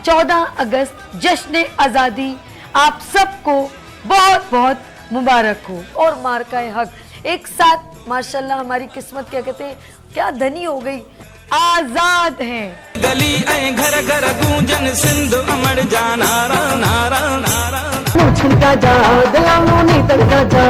14 अगस्त जश्न आज़ादी आप सबको बहुत बहुत मुबारक हो। और मार्का हक एक साथ माशाल्लाह हमारी किस्मत क्या कहते हैं, क्या धनी हो गई, आजाद है। गली घर घर गूंजन सिंध अमर जा नारा नारा नारा छुटा जा दिलां नहीं तड़का जा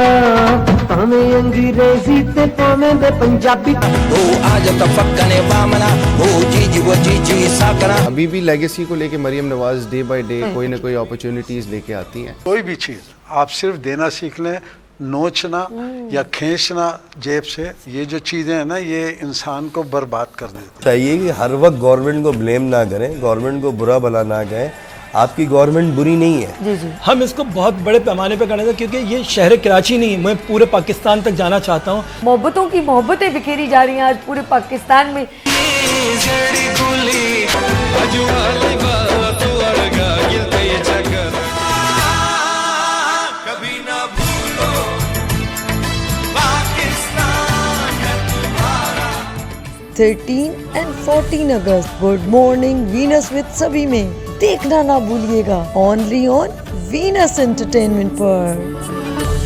भावें अंग्रेजी ते भावें दे पंजाबी वो आज तफक्कने बामना वो जी साकरा। अभी भी लेगेसी को लेके Maryam Nawaz day by day कोई ना कोई अपॉर्चुनिटीज लेके आती हैं। कोई भी चीज़ आप सिर्फ देना सीख लें, नोचना या खींचना जेब से, ये जो चीज़ें हैं ना, ये इंसान को बर्बाद कर देती। चाहिए कि हर वक्त गवर्नमेंट को ब्लेम ना करें, गवर्नमेंट को बुरा भला ना कहें। आपकी गवर्नमेंट बुरी नहीं है। जी जी। हम इसको बहुत बड़े पैमाने पे करना था, क्योंकि ये शहर कराची नहीं, मैं पूरे पाकिस्तान तक जाना चाहता हूँ। मोहब्बतों की मोहब्बतें बिखेरी जा रही हैं आज पूरे पाकिस्तान में। कभी ना भूलो पाकिस्तान है तुम्हारा। 13 and 14 August good morning Venus with सभी में देखना ना भूलिएगा, ओनली ऑन वीनस एंटरटेनमेंट पर।